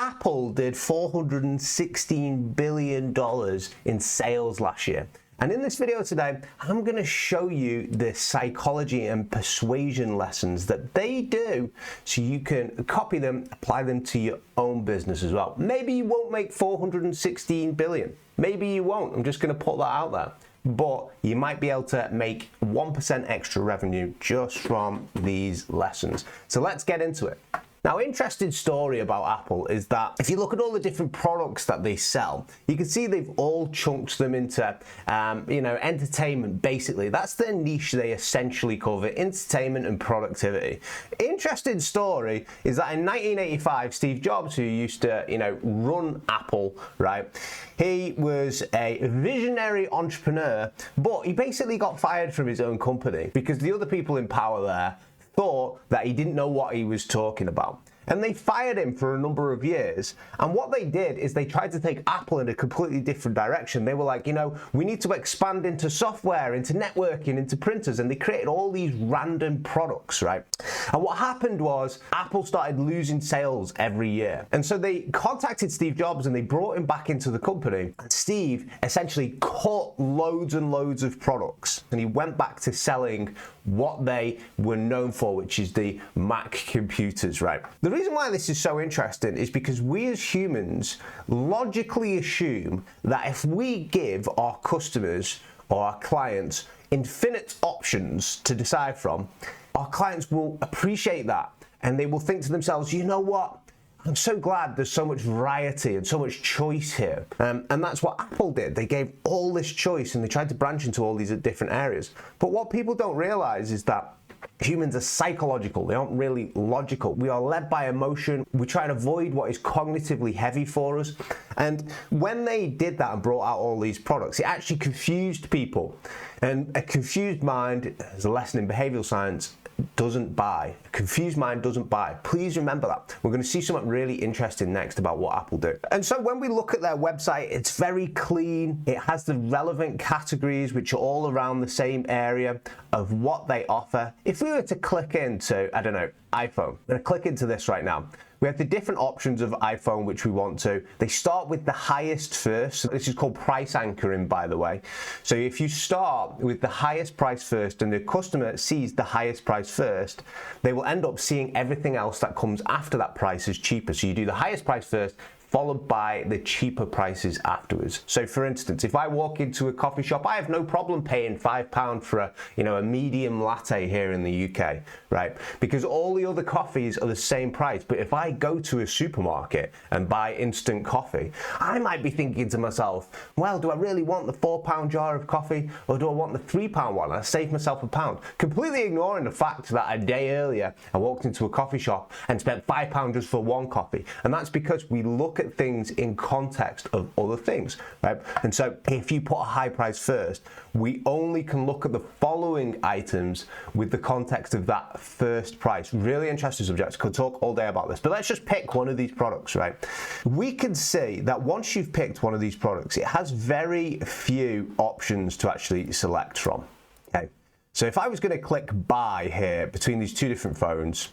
Apple did $416 billion in sales last year. And in this video today, I'm going to show you the psychology and persuasion lessons that they do so you can copy them, apply them to your own business as well. Maybe you won't make $416 billion. Maybe you won't. I'm just going to put that out there. But you might be able to make 1% extra revenue just from these lessons. So let's get into it. Now, interesting story about Apple is that if you look at all the different products that they sell, you can see they've all chunked them into, entertainment, basically. That's their niche they essentially cover, entertainment and productivity. Interesting story is that in 1985, Steve Jobs, who used to, run Apple, right? He was a visionary entrepreneur, but he basically got fired from his own company because the other people in power there thought that he didn't know what he was talking about. And they fired him for a number of years. And what they did is they tried to take Apple in a completely different direction. They were like, we need to expand into software, into networking, into printers. And they created all these random products, right? And what happened was Apple started losing sales every year. And so they contacted Steve Jobs and they brought him back into the company. And Steve essentially cut loads and loads of products. And he went back to selling what they were known for, which is the Mac computers, right? The reason why this is so interesting is because we as humans logically assume that if we give our customers or our clients infinite options to decide from, our clients will appreciate that and they will think to themselves, you know what? I'm so glad there's so much variety and so much choice here. And that's what Apple did. They gave all this choice and they tried to branch into all these different areas. But what people don't realize is that humans are psychological. They aren't really logical. We are led by emotion. We try and avoid what is cognitively heavy for us. And when they did that and brought out all these products, it actually confused people. And a confused mind, as a lesson in behavioral science, doesn't buy. A confused mind doesn't buy. Please remember that. We're going to see something really interesting next about what Apple do. And so when we look at their website, it's very clean. It has the relevant categories, which are all around the same area of what they offer. If we were to click into, iPhone. I'm going to click into this right now. We have the different options of iPhone which we want to. They start with the highest first. This is called price anchoring, by the way. So if you start with the highest price first and the customer sees the highest price first, they will end up seeing everything else that comes after that price is cheaper. So you do the highest price first, followed by the cheaper prices afterwards. So for instance, if I walk into a coffee shop, I have no problem paying £5 for a medium latte here in the UK, right? Because all the other coffees are the same price. But if I go to a supermarket and buy instant coffee, I might be thinking to myself, well, do I really want the £4 jar of coffee or do I want the £3 one? I save myself £1. Completely ignoring the fact that a day earlier, I walked into a coffee shop and spent £5 just for one coffee. And that's because we look at things in context of other things, right? And so if you put a high price first, we only can look at the following items with the context of that first price. Really interesting subject. Could talk all day about this, but let's just pick one of these products, right? We can see that once you've picked one of these products, it has very few options to actually select from. Okay, so if I was going to click buy here between these two different phones,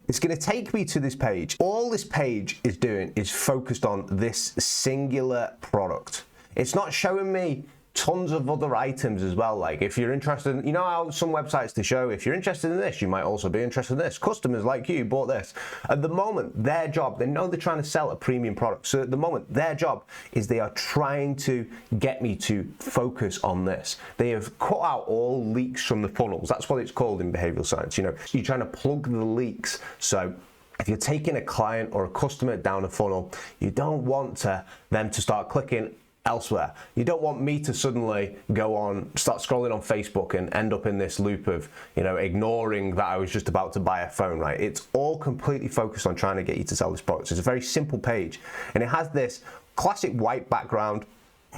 it's going to take me to this page. All this page is doing is focused on this singular product. It's not showing me tons of other items as well. Like if you're interested, you know how some websites to show, if you're interested in this, you might also be interested in this. Customers like you bought this. At the moment, their job, they know they're trying to sell a premium product. So at the moment, their job is they are trying to get me to focus on this. They have cut out all leaks from the funnels. That's what it's called in behavioral science. You're trying to plug the leaks. So if you're taking a client or a customer down a funnel, you don't want them to start clicking elsewhere. You don't want me to suddenly start scrolling on Facebook and end up in this loop of, ignoring that I was just about to buy a phone, right? It's all completely focused on trying to get you to sell this product. So it's a very simple page and it has this classic white background.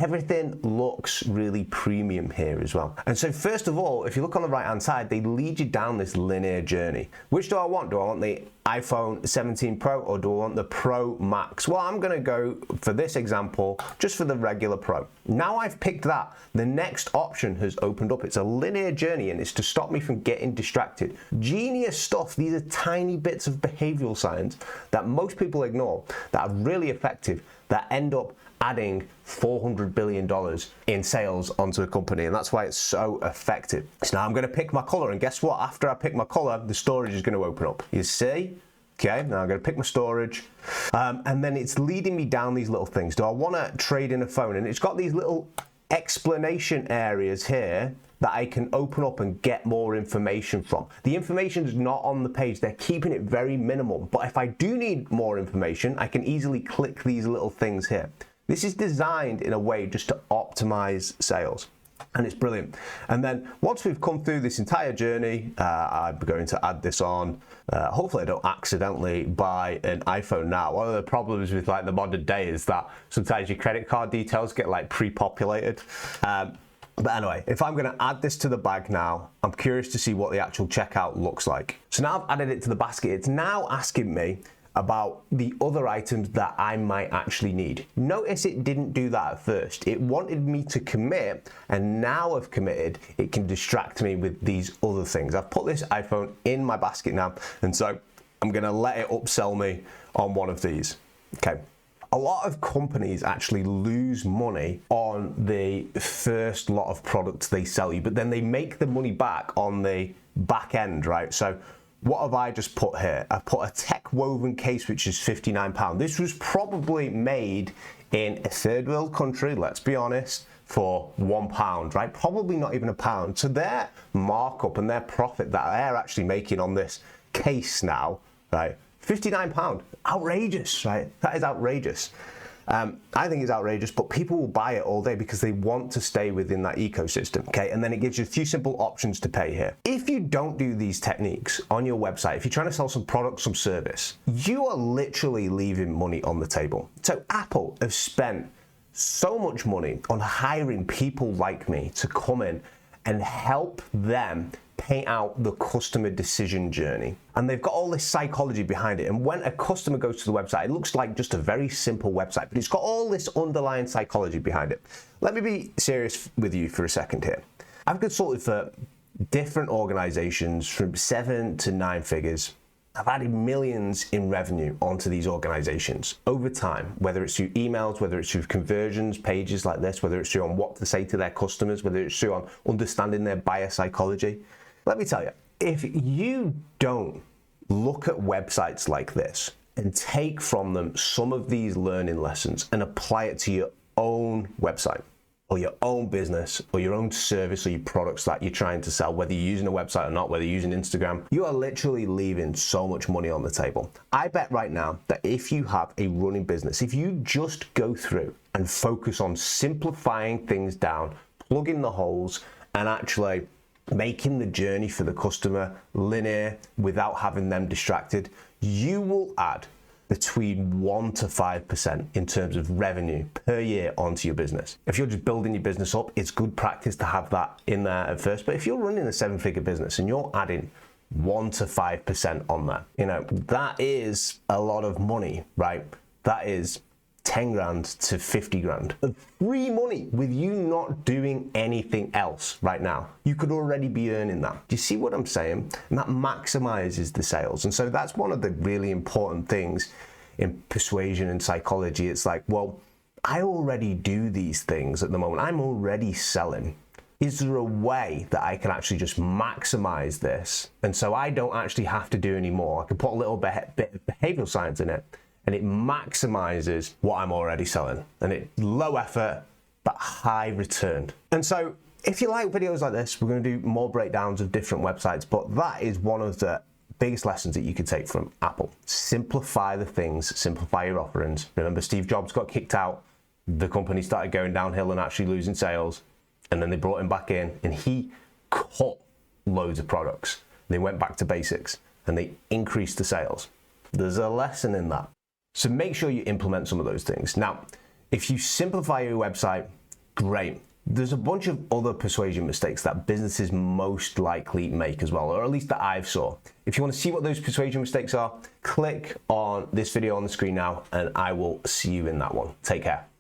everything looks really premium here as well. And so first of all, if you look on the right hand side, they lead you down this linear journey. Which do I want? Do I want the iPhone 17 Pro or do I want the Pro Max? Well, I'm gonna go for this example, just for the regular Pro. Now I've picked that, the next option has opened up. It's a linear journey and it's to stop me from getting distracted. Genius stuff. These are tiny bits of behavioral science that most people ignore that are really effective, that end up adding $400 billion in sales onto a company, and that's why it's so effective. So now I'm going to pick my color, and guess what? After I pick my color, the storage is going to open up. You see? Okay, now I'm going to pick my storage, and then it's leading me down these little things. Do I want to trade in a phone? And it's got these little explanation areas here that I can open up and get more information from. The information is not on the page. They're keeping it very minimal. But if I do need more information, I can easily click these little things here. This is designed in a way just to optimize sales, and it's brilliant. And then once we've come through this entire journey, I'm going to add this on. Hopefully I don't accidentally buy an iPhone now. One of the problems with like the modern day is that sometimes your credit card details get like pre-populated. But anyway, if I'm going to add this to the bag now, I'm curious to see what the actual checkout looks like. So now I've added it to the basket. It's now asking me about the other items that I might actually need. Notice it didn't do that at first. It wanted me to commit, and now I've committed, it can distract me with these other things. I've put this iPhone in my basket now, and so I'm gonna let it upsell me on one of these. Okay. A lot of companies actually lose money on the first lot of products they sell you, but then they make the money back on the back end, right? So what have I just put here? I've put a tech woven case, which is £59. This was probably made in a third world country, let's be honest, for £1, right? Probably not even £1. So their markup and their profit that they're actually making on this case now, right? £59, outrageous, right? That is outrageous. I think it's outrageous, but people will buy it all day because they want to stay within that ecosystem, okay? And then it gives you a few simple options to pay here. If you don't do these techniques on your website, if you're trying to sell some product, some service, you are literally leaving money on the table. So Apple have spent so much money on hiring people like me to come in and help them paint out the customer decision journey. And they've got all this psychology behind it. And when a customer goes to the website, it looks like just a very simple website, but it's got all this underlying psychology behind it. Let me be serious with you for a second here. I've consulted for different organizations from 7 to 9 figures. I've added millions in revenue onto these organizations over time, whether it's through emails, whether it's through conversions, pages like this, whether it's through on what to say to their customers, whether it's through on understanding their buyer psychology. Let me tell you, if you don't look at websites like this and take from them some of these learning lessons and apply it to your own website or your own business or your own service or your products that you're trying to sell, whether you're using a website or not, whether you're using Instagram, you are literally leaving so much money on the table. I bet right now that if you have a running business, if you just go through and focus on simplifying things down, plugging the holes, and actually making the journey for the customer linear without having them distracted, you will add between 1 to 5% in terms of revenue per year onto your business. If you're just building your business up, it's good practice to have that in there at first. But if you're running a 7-figure business and you're adding 1 to 5% on that, you know, that is a lot of money, right? That is 10 grand to 50 grand of free money with you not doing anything else right now. You could already be earning that. Do you see what I'm saying? And that maximizes the sales. And so that's one of the really important things in persuasion and psychology. It's like, well, I already do these things at the moment. I'm already selling. Is there a way that I can actually just maximize this? And so I don't actually have to do any more. I can put a little bit of behavioral science in it, and it maximizes what I'm already selling. And it's low effort, but high return. And so if you like videos like this, we're going to do more breakdowns of different websites, but that is one of the biggest lessons that you could take from Apple. Simplify the things, simplify your offerings. Remember, Steve Jobs got kicked out. The company started going downhill and actually losing sales. And then they brought him back in and he cut loads of products. They went back to basics and they increased the sales. There's a lesson in that. So make sure you implement some of those things. Now, if you simplify your website Great. There's a bunch of other persuasion mistakes that businesses most likely make as well, or at least that I've saw. If you want to see what those persuasion mistakes are, click on this video on the screen now, and I will see you in that one. Take care.